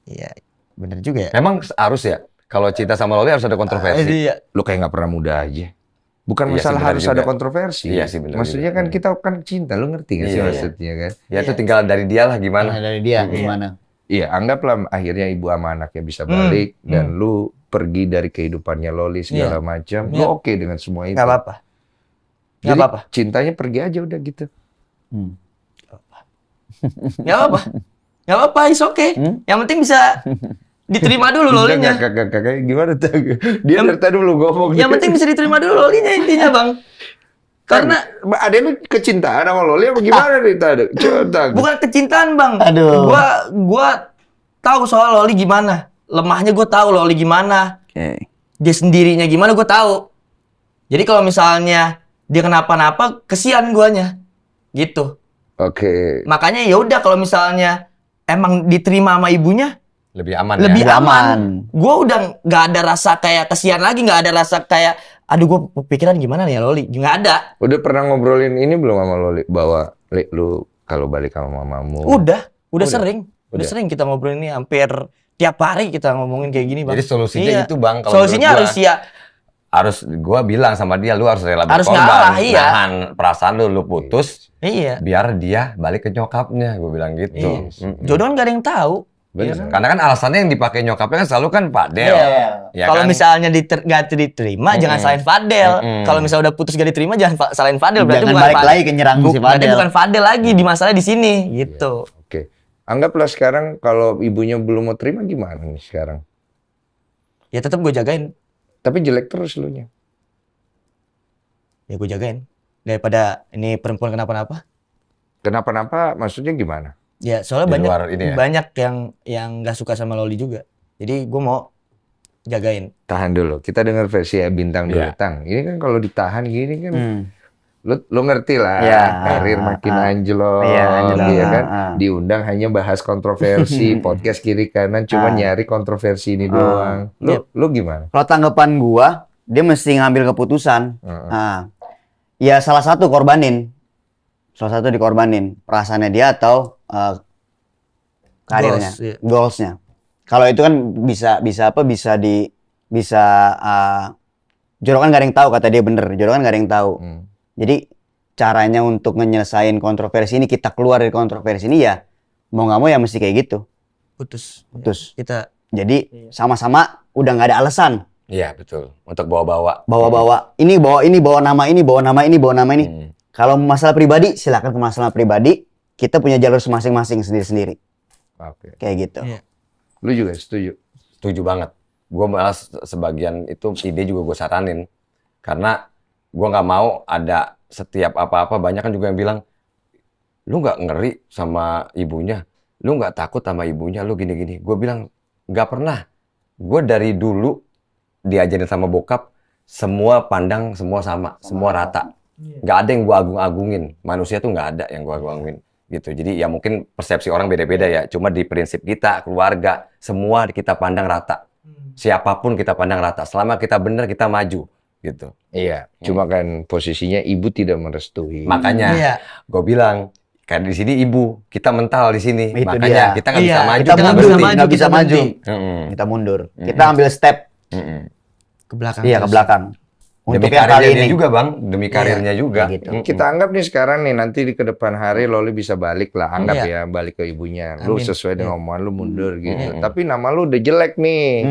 Speaker 1: Iya, bener juga ya.
Speaker 2: Memang harus ya, kalau cinta sama Loli harus ada kontroversi.
Speaker 3: Lu kayak nggak pernah muda aja. Bukan masalah harus ada kontroversi.
Speaker 2: Iya sih, benar.
Speaker 3: Maksudnya kan kita kan cinta, lu ngerti nggak sih maksudnya kan?
Speaker 2: Ya itu tinggal dari dia lah gimana.
Speaker 4: Dari dia gimana?
Speaker 3: Iya, anggaplah akhirnya ibu sama anaknya bisa balik dan lu pergi dari kehidupannya Loli segala macam. Lu oke dengan semua itu.
Speaker 1: Nggak apa-apa.
Speaker 3: Jadi cintanya pergi aja udah gitu.
Speaker 1: Nggak apa-apa. Nggak apa-apa, is okay. Yang penting bisa diterima dulu lolinya.
Speaker 3: Kakak gimana tuh? Dia dari tadi belum ngomong.
Speaker 1: Yang penting bisa diterima dulu lolinya intinya, Bang. Karena
Speaker 3: ada lu kecintaan sama Loli apa gimana nih tadi?
Speaker 1: bukan kecintaan, Bang.
Speaker 4: Aduh.
Speaker 1: Gua tahu soal Loli gimana. Lemahnya gue tahu Loli gimana. Dia sendirinya gimana gue tahu. Jadi kalau misalnya dia kenapa-napa, kesian guanya. Gitu.
Speaker 3: Oke.
Speaker 1: Makanya ya udah kalau misalnya emang diterima sama ibunya,
Speaker 2: lebih aman.
Speaker 1: lebih
Speaker 2: ya?
Speaker 1: aman. Gue udah nggak ada rasa kayak kesian lagi, nggak ada rasa kayak aduh gue pikiran gimana nih ya Loli, nggak ada.
Speaker 3: Udah pernah ngobrolin ini belum sama Loli bahwa lu kalau balik sama mamamu?
Speaker 1: Udah sering. Udah sering kita ngobrolin ini, hampir tiap hari kita ngomongin kayak gini, Bang.
Speaker 2: Jadi solusinya itu, Bang. Kalau
Speaker 1: solusinya
Speaker 2: harus gua bilang sama dia, lu harus rela
Speaker 1: harus
Speaker 2: berkorban,
Speaker 1: ngalah, iya.
Speaker 2: nahan perasaan lu putus,
Speaker 1: iya.
Speaker 2: biar dia balik ke nyokapnya, gua bilang gitu.
Speaker 1: Jodoh kan gak ada yang tahu.
Speaker 3: Benar.
Speaker 2: Karena kan alasannya yang dipakai nyokapnya kan selalu kan Fadel. Ya
Speaker 1: Kalau
Speaker 2: kan?
Speaker 1: misalnya gak diterima, jangan salahin Fadel. Kalau misalnya udah putus gak diterima, jangan salahin Fadel. Berarti
Speaker 4: Jangan
Speaker 1: bukan
Speaker 4: balik lagi ke nyerang si
Speaker 1: berarti
Speaker 4: Fadel.
Speaker 1: bukan Fadel lagi di masalah di sini, gitu.
Speaker 3: Oke. Anggaplah sekarang kalau ibunya belum mau terima gimana nih sekarang?
Speaker 1: Ya tetap gue jagain.
Speaker 3: Tapi jelek terus lu nya.
Speaker 1: Ya gue jagain. Daripada ini perempuan kenapa-napa.
Speaker 3: Kenapa-napa maksudnya gimana?
Speaker 1: Ya soalnya
Speaker 2: Di luar ini ya?
Speaker 1: banyak yang gak suka sama Loli juga. Jadi gue mau jagain.
Speaker 3: Tahan dulu. Kita dengar versi Bintang dulu.
Speaker 2: Iya.
Speaker 3: Tang. Ini kan kalau ditahan gini kan lu ngerti lah,
Speaker 4: Ya,
Speaker 3: karir makin anjlok,
Speaker 4: Iya, anjlok,
Speaker 3: ya kan? Diundang hanya bahas kontroversi, podcast kiri kanan cuma nyari kontroversi ini doang. Lu gimana?
Speaker 4: Kalau tanggapan gua, dia mesti ngambil keputusan. Nah, ya salah satu korbanin. Salah satu dikorbanin. Perasaannya dia atau karirnya, goalsnya. Kalau itu kan jodoh kan gak ada yang tahu, kata dia bener. Jodoh kan gak ada yang tahu. Jadi caranya untuk menyelesaikan kontroversi ini, kita keluar dari kontroversi ini ya mau nggak mau ya mesti kayak gitu.
Speaker 1: Putus.
Speaker 4: Kita jadi sama-sama udah nggak ada alasan.
Speaker 2: Iya betul. Untuk bawa-bawa.
Speaker 4: Bawa nama ini. Kalau masalah pribadi silakan ke masalah pribadi. Kita punya jalur masing-masing sendiri-sendiri.
Speaker 3: Oke.
Speaker 4: Kayak gitu.
Speaker 1: Iya.
Speaker 3: Lu juga setuju?
Speaker 2: Setuju banget. Gue malah sebagian itu ide juga gue saranin. Karena gue nggak mau ada setiap apa-apa, banyak kan juga yang bilang, lu nggak ngeri sama ibunya, lu nggak takut sama ibunya, lu gini-gini. Gue bilang, nggak pernah. Gue dari dulu diajarin sama bokap, semua pandang semua sama, semua rata. Nggak ada yang gue agung-agungin. Manusia tuh nggak ada yang gue agung-agungin. Gitu. Jadi ya mungkin persepsi orang beda-beda ya. Cuma di prinsip kita, keluarga, semua kita pandang rata. Siapapun kita pandang rata. Selama kita benar, kita maju. Gitu.
Speaker 3: Iya, cuma kan posisinya ibu tidak merestui.
Speaker 2: Makanya gue bilang kayak di sini ibu, kita mental di sini.
Speaker 4: Itu
Speaker 2: Makanya
Speaker 4: dia.
Speaker 2: kita nggak bisa maju,
Speaker 4: Kita mundur,
Speaker 2: berhenti.
Speaker 4: nggak bisa maju. Kita mundur. Kita ambil step
Speaker 1: Ke belakang.
Speaker 4: ke belakang.
Speaker 2: Demi
Speaker 4: Untuk yang kali
Speaker 2: karirnya
Speaker 4: ini.
Speaker 2: juga bang, demi karirnya juga.
Speaker 4: gitu.
Speaker 3: Kita anggap nih sekarang nih nanti di kedepan hari Loli bisa balik lah, anggap ya balik ke ibunya. Lu sesuai dengan omongan lu mundur gitu. Tapi nama lu udah jelek nih.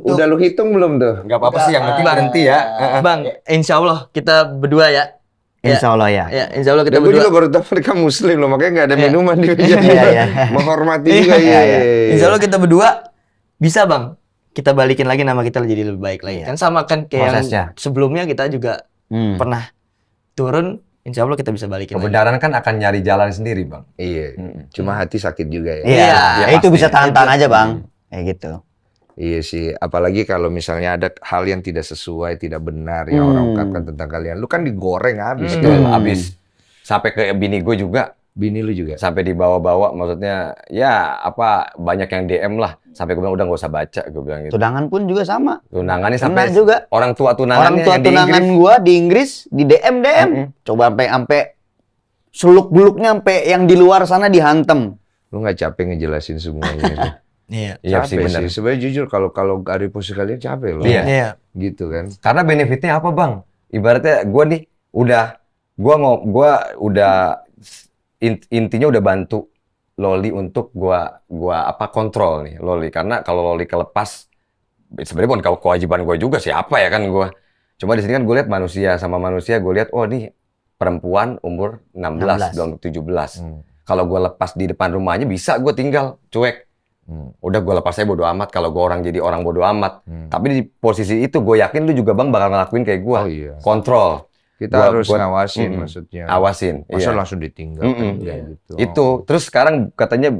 Speaker 3: Udah lu hitung belum tuh?
Speaker 2: Nggak apa-apa sih, yang penting berhenti ya.
Speaker 1: Bang, insya Allah kita berdua ya.
Speaker 4: Insya Allah ya.
Speaker 1: Ya, insya Allah kita
Speaker 3: Gue
Speaker 1: berdua.
Speaker 3: juga baru tahu mereka muslim loh, makanya nggak ada minuman di meja. Menghormati juga ya.
Speaker 1: Insya Allah kita berdua bisa bang. Kita balikin lagi nama kita jadi lebih baik lagi. Kan sama kan kayak
Speaker 2: Prosesnya.
Speaker 1: yang sebelumnya kita juga pernah turun. Insya Allah kita bisa balikin lagi.
Speaker 2: Kebenaran kan akan nyari jalan sendiri bang.
Speaker 3: Iya, cuma hati sakit juga ya.
Speaker 4: Iya,
Speaker 2: Ya,
Speaker 4: itu
Speaker 2: pasti.
Speaker 4: bisa tahan-tahan aja bang. Kayak gitu.
Speaker 3: Iya sih, apalagi kalau misalnya ada hal yang tidak sesuai, tidak benar yang orang ungkapkan tentang kalian. Lu kan digoreng habis.
Speaker 2: Betul, habis. Sampai ke bini gue juga.
Speaker 3: Bini lu juga.
Speaker 2: Sampai dibawa-bawa, maksudnya ya apa banyak yang DM lah. Sampai gue bilang udah nggak usah baca, gue bilang gitu.
Speaker 4: Tunangan pun juga sama.
Speaker 2: Tunangannya
Speaker 4: Benar
Speaker 2: sampai
Speaker 4: juga.
Speaker 2: orang tua
Speaker 4: Orang
Speaker 2: tunangannya
Speaker 4: tua
Speaker 2: yang di
Speaker 4: tunangan
Speaker 2: Inggris.
Speaker 4: gua di Inggris di DM. Coba sampai seluk-beluknya sampai yang di luar sana dihantem.
Speaker 3: Lu nggak capek ngejelasin semuanya.
Speaker 1: Iya.
Speaker 2: Iya sih
Speaker 3: Capek
Speaker 2: benar.
Speaker 3: sih. Sebenarnya jujur kalau ada posisi kalian capek loh.
Speaker 2: Iya.
Speaker 1: Iya.
Speaker 3: Gitu kan.
Speaker 2: Karena benefitnya apa bang? Ibaratnya gue nih udah, intinya udah bantu Loli untuk gua kontrol nih Loli, karena kalau Loli kelepas sebenarnya bukan kewajiban gua juga, siapa ya kan gua. Cuma di sini kan gue lihat manusia sama manusia, gue lihat oh nih perempuan umur 16 belum 17. Kalau gue lepas di depan rumahnya bisa gue tinggal cuek. Udah gue lepas aja bodo amat, kalau gue orang jadi orang bodo amat. Tapi di posisi itu gue yakin lu juga Bang bakal ngelakuin kayak gue.
Speaker 3: Oh, iya.
Speaker 2: Kontrol.
Speaker 3: Kita harus ngawasin maksudnya.
Speaker 2: Awasin.
Speaker 3: Masa
Speaker 2: iya.
Speaker 3: langsung ditinggal kan gitu.
Speaker 2: Itu. Terus sekarang katanya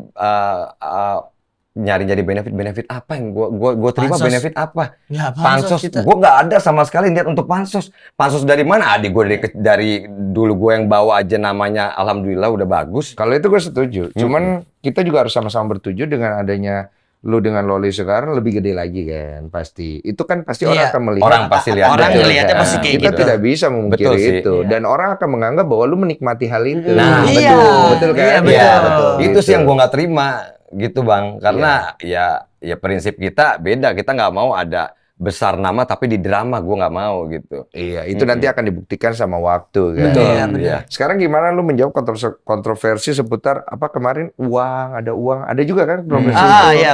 Speaker 2: nyari-nyari benefit apa yang gua terima,
Speaker 1: Pansos.
Speaker 2: benefit apa?
Speaker 1: Ya,
Speaker 2: Pansos.
Speaker 1: kita.
Speaker 2: Gue nggak ada sama sekali niat untuk pansos. Pansos dari mana? Adik gue dari dulu gue yang bawa aja namanya, alhamdulillah udah bagus.
Speaker 3: Kalau itu gue setuju. Cuman kita juga harus sama-sama bertujuh dengan adanya lu dengan Loli sekarang lebih gede lagi kan pasti. Itu kan pasti orang
Speaker 1: Iya.
Speaker 3: akan melihat.
Speaker 2: Orang pasti lihat.
Speaker 1: Orang
Speaker 2: Betul,
Speaker 1: ngelihatnya
Speaker 2: kan?
Speaker 1: pasti kayak
Speaker 3: Kita
Speaker 1: gitu.
Speaker 3: tidak bisa
Speaker 2: Betul
Speaker 3: memungkiri
Speaker 2: sih.
Speaker 3: itu.
Speaker 1: Iya.
Speaker 3: Dan orang akan menganggap bahwa lu menikmati hal itu.
Speaker 2: Nah,
Speaker 1: Iya.
Speaker 3: betul kan?
Speaker 1: Iya, betul.
Speaker 2: Iya,
Speaker 1: betul.
Speaker 2: Itu sih yang gue nggak terima gitu Bang. Karena ya prinsip kita beda. Kita nggak mau ada besar nama tapi di drama, gue nggak mau gitu.
Speaker 3: Iya, itu nanti akan dibuktikan sama waktu kan.
Speaker 2: Betul.
Speaker 1: Iya, benar.
Speaker 2: Iya.
Speaker 3: Sekarang gimana lu menjawab kontroversi seputar apa kemarin uang, ada juga kan kontroversi itu?
Speaker 1: Iya,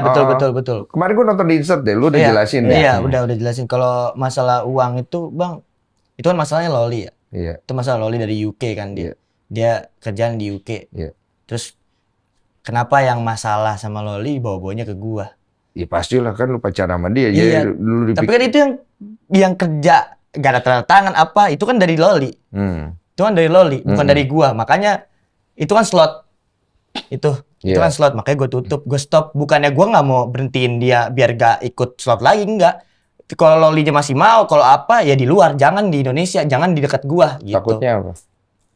Speaker 1: betul.
Speaker 3: Kemarin gua nonton di insert deh, lu udah
Speaker 1: Iya,
Speaker 3: jelasin deh.
Speaker 1: Iya, udah jelasin. Kalau masalah uang itu, Bang, itu kan masalahnya Loli ya.
Speaker 3: Iya.
Speaker 1: Itu masalah Loli dari UK kan dia.
Speaker 3: Iya.
Speaker 1: Dia kerjaan di UK.
Speaker 3: Iya.
Speaker 1: Terus kenapa yang masalah sama Loli bawa-bawanya ke gua?
Speaker 3: Ya pastilah kan lu pacaran sama dia.
Speaker 1: Iya.
Speaker 3: Jadi lu
Speaker 1: Tapi kan itu yang kerja gak ada tanda tangan apa, itu kan dari Loli. Itu kan dari Loli, bukan dari gua. Makanya itu kan slot. Itu
Speaker 3: Iya.
Speaker 1: kan slot, makanya gue tutup, gue stop. Bukannya gua nggak mau berhentiin dia biar gak ikut slot lagi, enggak. Kalau Lolinya masih mau, kalau apa ya di luar, jangan di Indonesia, jangan di dekat gua gitu.
Speaker 3: Takutnya apa?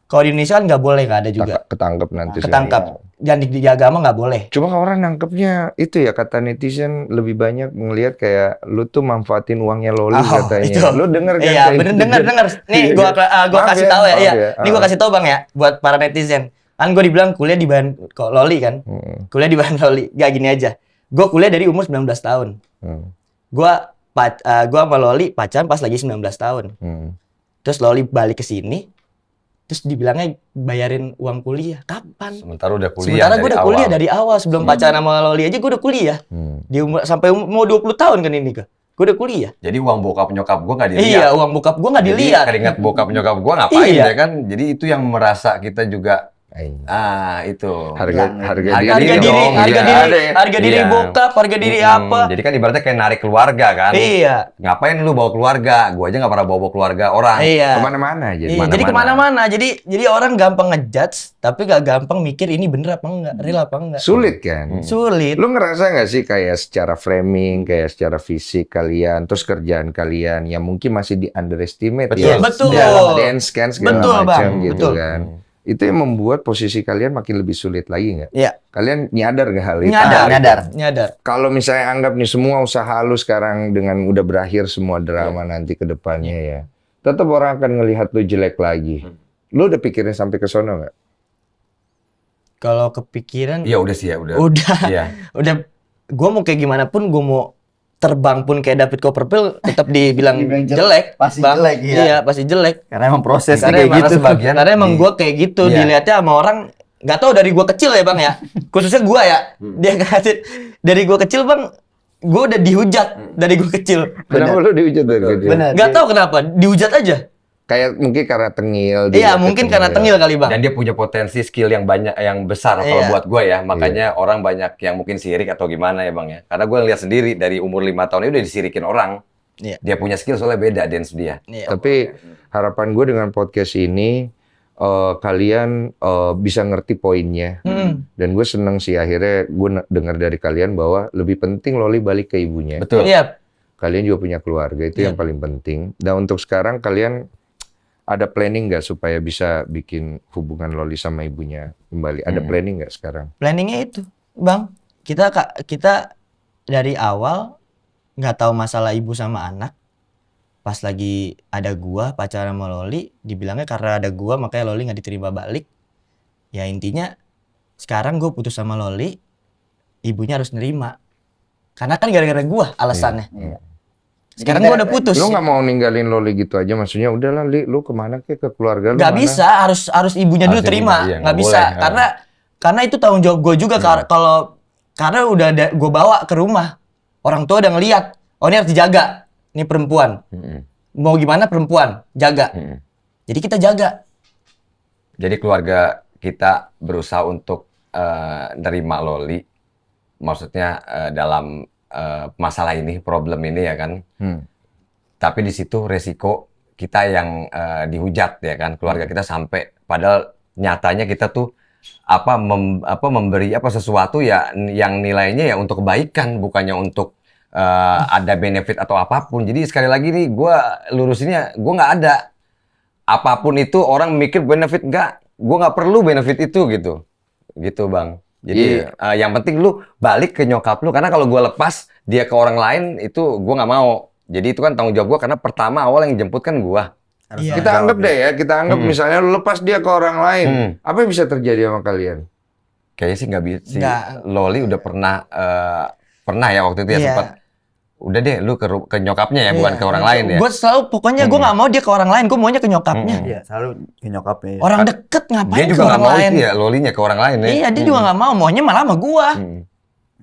Speaker 1: Kalau di Indonesia kan nggak boleh, nggak ada juga.
Speaker 3: Ketangkep nanti.
Speaker 1: Ketangkap. Dan di agama nggak boleh.
Speaker 3: Cuma orang nangkepnya itu ya, kata netizen lebih banyak ngelihat kayak lu tuh manfaatin uangnya Loli katanya.
Speaker 1: Itu.
Speaker 3: Lu denger kan?
Speaker 1: Iya,
Speaker 3: kayak
Speaker 1: bener
Speaker 3: gitu?
Speaker 1: denger. Nih gua
Speaker 3: Maaf
Speaker 1: kasih
Speaker 3: ya,
Speaker 1: tahu ya.
Speaker 3: maaf
Speaker 1: Iya.
Speaker 3: ya.
Speaker 1: Ini gua kasih tahu Bang ya buat para netizen. Kan gue dibilang kuliah di bahan kok Loli kan. Kuliah di bahan Loli. Gak gini aja. Gue kuliah dari umur 19 tahun. Gua sama Loli pacaran pas lagi 19 tahun. Terus Loli balik ke sini. Terus dibilangnya bayarin uang kuliah. Kapan?
Speaker 2: Sementara udah kuliah.
Speaker 1: Sementara gue udah
Speaker 2: dari
Speaker 1: kuliah
Speaker 2: awal.
Speaker 1: dari awal. Sebelum pacaran sama Loli aja gue udah kuliah. Di umur sampai mau 20 tahun kan ini gue udah kuliah.
Speaker 2: Jadi uang bokap nyokap gue nggak dilihat.
Speaker 1: Iya, uang bokap gue nggak dilihat.
Speaker 2: Jadi keringat bokap nyokap gue ngapain
Speaker 1: Iya.
Speaker 2: ya kan? Jadi itu yang merasa kita juga itu
Speaker 3: Harga
Speaker 1: Harga
Speaker 3: diri
Speaker 1: diri,
Speaker 3: dong.
Speaker 1: harga diri
Speaker 2: Iya.
Speaker 1: bokap, harga diri apa?
Speaker 2: Jadi kan ibaratnya kayak narik keluarga kan.
Speaker 1: Iya.
Speaker 2: Ngapain lu bawa keluarga? Gua aja nggak pernah bawa keluarga orang.
Speaker 1: Iya.
Speaker 3: Kemana-mana jadi.
Speaker 1: Iya, jadi kemana-mana. Jadi orang gampang ngejudge, tapi gak gampang mikir ini bener apa enggak, real apa enggak.
Speaker 3: Sulit kan?
Speaker 1: Sulit.
Speaker 3: Lu ngerasa nggak sih kayak secara framing, kayak secara fisik kalian, terus kerjaan kalian yang mungkin masih di underestimate
Speaker 2: Betul.
Speaker 3: ya?
Speaker 1: Betul.
Speaker 3: Dalam dance kan segala
Speaker 1: Betul,
Speaker 3: macam
Speaker 1: Bang.
Speaker 3: gitu
Speaker 1: Betul.
Speaker 3: kan? Itu yang membuat posisi kalian makin lebih sulit lagi nggak?
Speaker 1: Iya.
Speaker 3: Kalian nyadar nggak hal itu?
Speaker 1: Nyadar.
Speaker 3: Kalau misalnya anggap nih semua usaha lu sekarang dengan udah berakhir semua drama nanti ke depannya ya, tetap orang akan ngelihat lu jelek lagi. Lu udah pikirin sampai ke sono nggak?
Speaker 1: Kalau kepikiran
Speaker 2: Iya udah sih ya udah. Iya.
Speaker 1: udah gue mau kayak gimana pun, gue mau terbang pun kayak David Copperfield tetap dibilang
Speaker 4: Dibilang
Speaker 1: jelek.
Speaker 4: pasti
Speaker 1: Bang.
Speaker 4: jelek, iya.
Speaker 1: Iya, pasti jelek.
Speaker 4: Karena emang prosesnya
Speaker 1: Karena
Speaker 4: kayak
Speaker 1: emang
Speaker 4: gitu.
Speaker 2: sebagian
Speaker 1: Karena emang
Speaker 2: di-
Speaker 1: gue kayak gitu,
Speaker 2: Iya.
Speaker 1: dilihatnya sama orang. Gak tau dari gue kecil ya Bang ya. Khususnya gue ya. Dia ngasih dari gue kecil Bang, gue udah dihujat dari gue kecil.
Speaker 3: Kenapa lu dihujat dari kecil?
Speaker 4: Benar.
Speaker 1: Gak tau kenapa, dihujat aja.
Speaker 3: Kayak mungkin karena tengil.
Speaker 1: Iya, mungkin karena tengil kali Bang.
Speaker 2: Dan dia punya potensi skill yang banyak, yang besar kalau
Speaker 1: Iya.
Speaker 2: buat gue ya. Makanya orang banyak yang mungkin sirik atau gimana ya Bang ya. Karena gue lihat sendiri dari umur 5 tahun ini udah disirikin orang.
Speaker 1: Iya.
Speaker 2: Dia punya skill soalnya beda dance dia.
Speaker 1: Iya.
Speaker 3: Tapi harapan gue dengan podcast ini kalian bisa ngerti poinnya. Dan gue seneng sih akhirnya gue dengar dari kalian bahwa lebih penting Loli balik ke ibunya.
Speaker 2: Betul.
Speaker 1: Iya.
Speaker 3: Kalian juga punya keluarga, itu yang paling penting. Dan untuk sekarang kalian ada planning nggak supaya bisa bikin hubungan Loli sama ibunya kembali? Ada planning nggak sekarang?
Speaker 1: Planningnya itu, Bang. Kita dari awal nggak tahu masalah ibu sama anak. Pas lagi ada gua pacaran sama Loli, dibilangnya karena ada gua makanya Loli nggak diterima balik. Ya intinya sekarang gue putus sama Loli, ibunya harus nerima. Karena kan gara-gara gua alasannya. Sekarang gue udah putus.
Speaker 3: Lu nggak mau ninggalin Loli gitu aja, maksudnya udahlah Li, lu kemana ke keluarga lu?
Speaker 1: Nggak
Speaker 3: mana?
Speaker 1: bisa, harus ibunya dulu
Speaker 2: Harus
Speaker 1: terima.
Speaker 2: ibunya, iya,
Speaker 1: Nggak
Speaker 2: nggak
Speaker 1: bisa,
Speaker 2: boleh,
Speaker 1: karena Karena itu tanggung jawab gue juga karena udah gue bawa ke rumah. Orang tua udah ngeliat, oh ini harus dijaga. Ini perempuan. Mau gimana perempuan? Jaga. Jadi kita jaga.
Speaker 2: Jadi keluarga kita berusaha untuk nerima Loli. Maksudnya dalam masalah ini, problem ini ya kan. Tapi di situ resiko kita yang dihujat ya kan. Keluarga kita sampai, padahal nyatanya kita tuh memberi sesuatu ya yang nilainya ya untuk kebaikan, bukannya untuk ada benefit atau apapun. Jadi sekali lagi nih gue lurusinnya, gue nggak ada apapun itu orang mikir benefit, gue nggak perlu benefit itu gitu bang. Jadi yang penting lu balik ke nyokap lu, karena kalau gue lepas dia ke orang lain itu gue nggak mau. Jadi itu kan tanggung jawab gue, karena pertama awal yang jemput kan gue.
Speaker 3: Kita anggap deh ya, kita anggap misalnya lu lepas dia ke orang lain, apa yang bisa terjadi sama kalian?
Speaker 2: Kayaknya sih nggak bisa. Loli udah pernah ya waktu itu ya sempat. Udah deh, lu ke nyokapnya ya, bukan ke orang lain ya.
Speaker 1: Gue selalu, pokoknya gue nggak mau dia ke orang lain, gue maunya ke nyokapnya.
Speaker 4: Iya, selalu ke nyokapnya.
Speaker 1: Orang deket ngapain
Speaker 2: dia
Speaker 1: ke
Speaker 2: juga
Speaker 1: orang
Speaker 2: nggak mau
Speaker 1: lain?
Speaker 2: itu ya, Lolinya ke orang lain ya.
Speaker 1: Iya, dia juga nggak mau, maunya malah sama gue.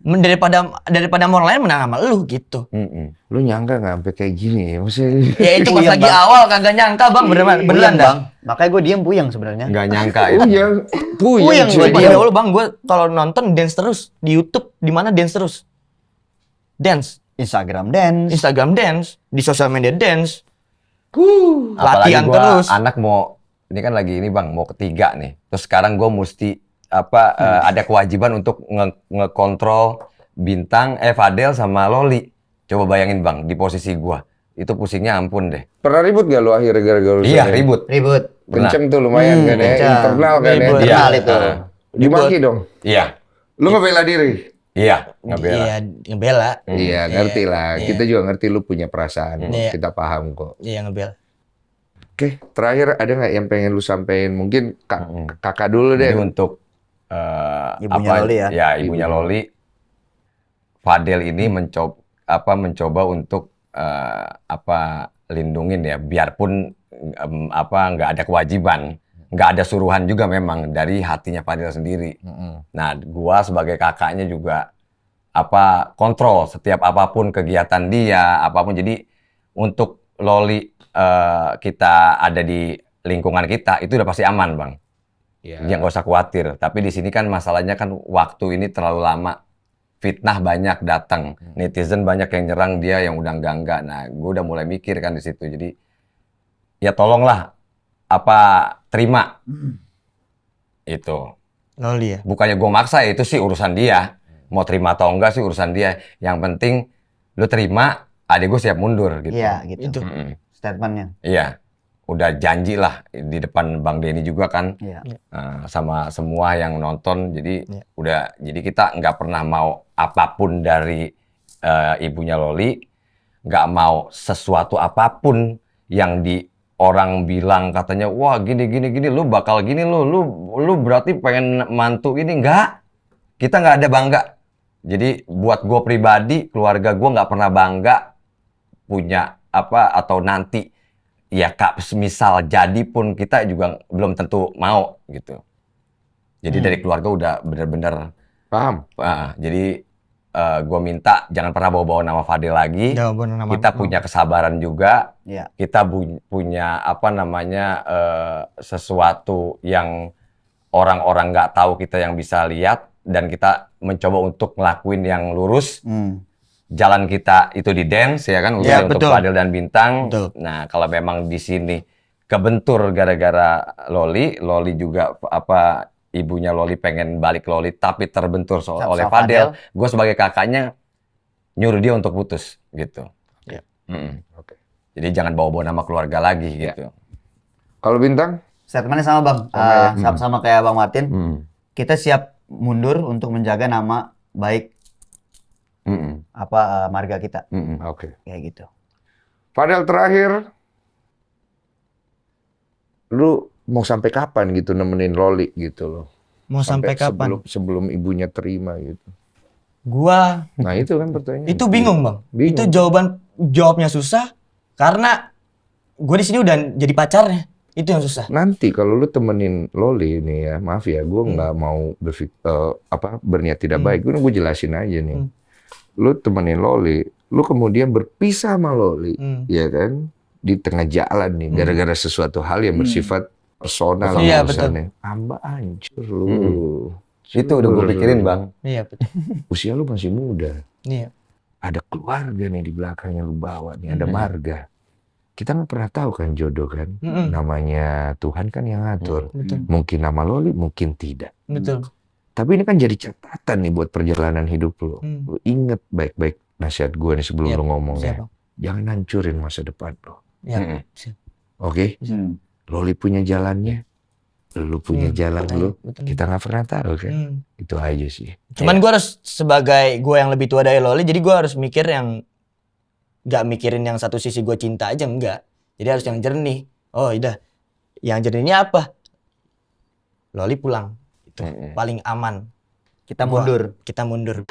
Speaker 1: Daripada sama orang lain menang sama lu gitu.
Speaker 3: Lu nyangka nggak sampai kayak gini? Maksudnya
Speaker 1: Ya itu pas lagi awal kagak nyangka bang, beneran dah.
Speaker 4: Makanya gue diem puyeng sebenarnya.
Speaker 2: Nggak nyangka itu.
Speaker 4: Puyeng
Speaker 1: gue dulu bang, gue kalau nonton dance terus di YouTube, di mana dance terus. Dance.
Speaker 4: Instagram dance, di sosial media dance. Latihan
Speaker 2: gua
Speaker 4: terus.
Speaker 2: Anak ini kan lagi ini bang, mau ketiga nih. Terus sekarang gue mesti ada kewajiban untuk ngekontrol Bintang, Fadel sama Loli. Coba bayangin bang, di posisi gue. Itu pusingnya ampun deh.
Speaker 3: Pernah ribut gak lu akhirnya gara-gara lu?
Speaker 2: Iya, ribut.
Speaker 3: Kenceng tuh lumayan kan ya, internal kan ya.
Speaker 4: Internal itu.
Speaker 3: Dimaki dong?
Speaker 2: Iya.
Speaker 3: Lu ngebela diri?
Speaker 2: Iya, ngebela.
Speaker 1: Iya, ngebela.
Speaker 3: Iya, ngerti lah. Kita juga ngerti lu punya perasaan. Kita paham kok.
Speaker 1: Iya, ngebela.
Speaker 3: Oke, terakhir ada nggak yang pengen lu sampein? Mungkin kakak dulu deh.
Speaker 2: Jadi untuk
Speaker 4: ibunya Loli ya.
Speaker 2: Ya, ibunya Loli. Fadel ini mencoba untuk lindungin ya, biarpun nggak ada kewajiban, nggak ada suruhan juga memang dari hatinya Fadel sendiri. Nah, gua sebagai kakaknya juga kontrol setiap apapun kegiatan dia, apapun. Jadi untuk Loli kita ada di lingkungan kita itu udah pasti aman, Bang. Yang nggak usah khawatir. Tapi di sini kan masalahnya kan waktu ini terlalu lama. Fitnah banyak datang, netizen banyak yang nyerang dia yang udah enggak. Nah, gue udah mulai mikir kan di situ. Jadi ya tolonglah terima itu.
Speaker 1: Loli ya.
Speaker 2: Bukannya gue maksa, itu sih urusan dia. Mau terima atau enggak sih urusan dia. Yang penting lu terima, adik gue siap mundur gitu.
Speaker 4: Iya, gitu. Statementnya.
Speaker 2: Iya. Udah janji lah di depan Bang Denny juga kan, sama semua yang nonton. Jadi jadi kita nggak pernah mau apapun dari ibunya Loli, nggak mau sesuatu apapun yang orang bilang katanya wah gini, lu bakal gini, lu berarti pengen mantu ini. Nggak, kita nggak ada bangga. Jadi buat gue pribadi, keluarga gue nggak pernah bangga punya atau nanti. Ya Kak, misal jadi pun kita juga belum tentu mau gitu. Jadi dari keluarga udah bener-bener
Speaker 3: paham.
Speaker 2: Jadi gue minta jangan pernah bawa-bawa nama Fadel lagi. Kita punya kesabaran juga. Kita punya sesuatu yang orang-orang nggak tahu kita yang bisa lihat, dan kita mencoba untuk ngelakuin yang lurus. Jalan kita itu di dance ya kan, untuk Fadel dan Bintang. Betul. Nah, kalau memang di sini kebentur gara-gara Loli juga ibunya Loli pengen balik Loli tapi terbentur oleh Fadel, gue sebagai kakaknya nyuruh dia untuk putus gitu. Jadi jangan bawa-bawa nama keluarga lagi gitu.
Speaker 3: Kalau Bintang?
Speaker 4: Statementnya sama Bang, sama kayak Bang Martin. Kita siap mundur untuk menjaga nama baik marga kita. Kayak gitu.
Speaker 3: Fadel, terakhir, lu mau sampai kapan gitu nemenin Loli gitu loh?
Speaker 1: Mau sampai kapan?
Speaker 3: Sebelum ibunya terima gitu.
Speaker 2: Nah
Speaker 3: itu kan pertanyaan.
Speaker 1: Itu bingung Bang. Itu jawabnya susah karena gue di sini udah jadi pacarnya. Itu yang susah.
Speaker 3: Nanti kalau lu temenin Loli nih ya, maaf ya, gue nggak mau berniat tidak baik. Gue jelasin aja nih. Lu temenin Loli, lu kemudian berpisah sama Loli, ya kan? Di tengah jalan nih, gara-gara sesuatu hal yang bersifat personal.
Speaker 1: Iya, betul.
Speaker 3: Amba hancur lu.
Speaker 2: Itu udah gue pikirin, Bang.
Speaker 1: Iya, betul.
Speaker 3: Usia lu masih muda.
Speaker 1: Iya.
Speaker 3: Ada keluarga nih di belakangnya lu bawa nih, ada marga. Kita nggak pernah tahu kan jodoh kan, namanya Tuhan kan yang ngatur. Mungkin nama Loli, mungkin tidak.
Speaker 1: Betul.
Speaker 3: Tapi ini kan jadi catatan nih buat perjalanan hidup lu. Lu inget baik-baik nasihat gue nih sebelum lu ngomong ya. Jangan hancurin masa depan lo. Oke? Loli punya jalannya, lu punya jalan lu. Kita nggak pernah tahu kan. Itu aja sih.
Speaker 1: Cuman gue harus sebagai gue yang lebih tua dari Loli, jadi gue harus mikir yang gak mikirin yang satu sisi gue cinta aja, enggak. Jadi harus yang jernih. Oh udah, yang jernihnya apa? Loli pulang, itu paling aman.
Speaker 4: Kita mundur.
Speaker 1: Kita mundur.